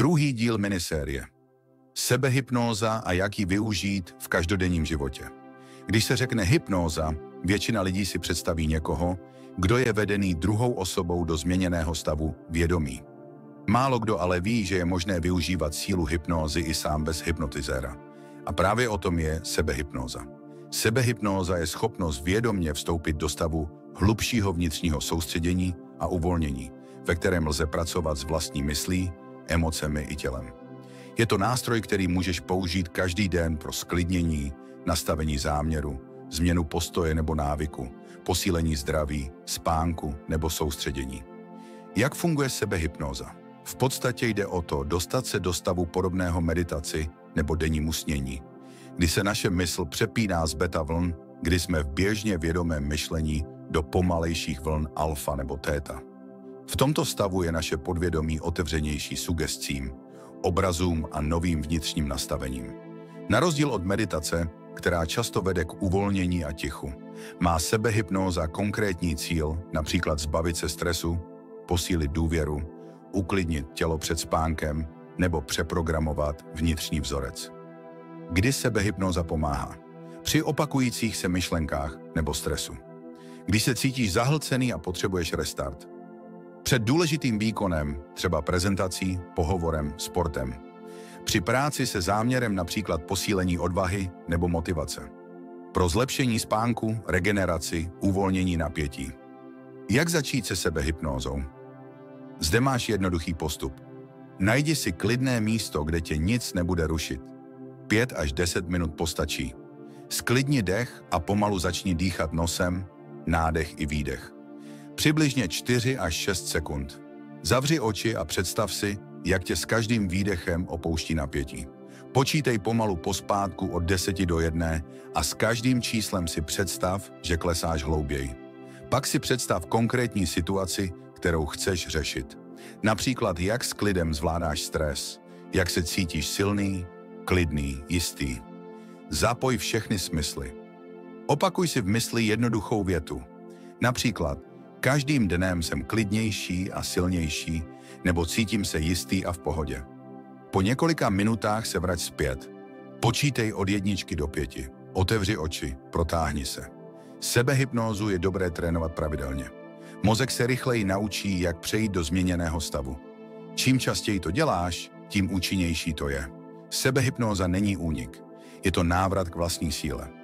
Druhý díl minisérie. Sebehypnóza a jak ji využít v každodenním životě. Když se řekne hypnóza, většina lidí si představí někoho, kdo je vedený druhou osobou do změněného stavu vědomí. Málo kdo ale ví, že je možné využívat sílu hypnózy i sám bez hypnotizéra. A právě o tom je sebehypnóza. Sebehypnóza je schopnost vědomě vstoupit do stavu hlubšího vnitřního soustředění a uvolnění, ve kterém lze pracovat s vlastní myslí, emocemi i tělem. Je to nástroj, který můžeš použít každý den pro sklidnění, nastavení záměru, změnu postoje nebo návyku, posílení zdraví, spánku nebo soustředění. Jak funguje sebehypnóza? V podstatě jde o to dostat se do stavu podobného meditaci nebo dennímu snění, kdy se naše mysl přepíná z beta vln, kdy jsme v běžně vědomém myšlení, do pomalejších vln alfa nebo theta. V tomto stavu je naše podvědomí otevřenější sugestcím, obrazům a novým vnitřním nastavením. Na rozdíl od meditace, která často vede k uvolnění a tichu, má sebehypnóza konkrétní cíl, například zbavit se stresu, posílit důvěru, uklidnit tělo před spánkem nebo přeprogramovat vnitřní vzorec. Kdy sebehypnóza pomáhá? Při opakujících se myšlenkách nebo stresu. Když se cítíš zahlcený a potřebuješ restart. Před důležitým výkonem, třeba prezentací, pohovorem, sportem. Při práci se záměrem například posílení odvahy nebo motivace. Pro zlepšení spánku, regeneraci, uvolnění napětí. Jak začít se sebehypnózou? Zde máš jednoduchý postup. Najdi si klidné místo, kde tě nic nebude rušit. 5 až 10 minut postačí. Sklidni dech a pomalu začni dýchat nosem, nádech i výdech. Přibližně 4 až 6 sekund. Zavři oči a představ si, jak tě s každým výdechem opouští napětí. Počítej pomalu pospátku od 10 do 1 a s každým číslem si představ, že klesáš hlouběji. Pak si představ konkrétní situaci, kterou chceš řešit. Například, jak s klidem zvládáš stres, jak se cítíš silný, klidný, jistý. Zapoj všechny smysly. Opakuj si v mysli jednoduchou větu. Například, každým dnem jsem klidnější a silnější, nebo cítím se jistý a v pohodě. Po několika minutách se vrať zpět. Počítej od 1 do 5. Otevři oči, protáhni se. Sebehypnózu je dobré trénovat pravidelně. Mozek se rychleji naučí, jak přejít do změněného stavu. Čím častěji to děláš, tím účinnější to je. Sebehypnóza není únik. Je to návrat k vlastní síle.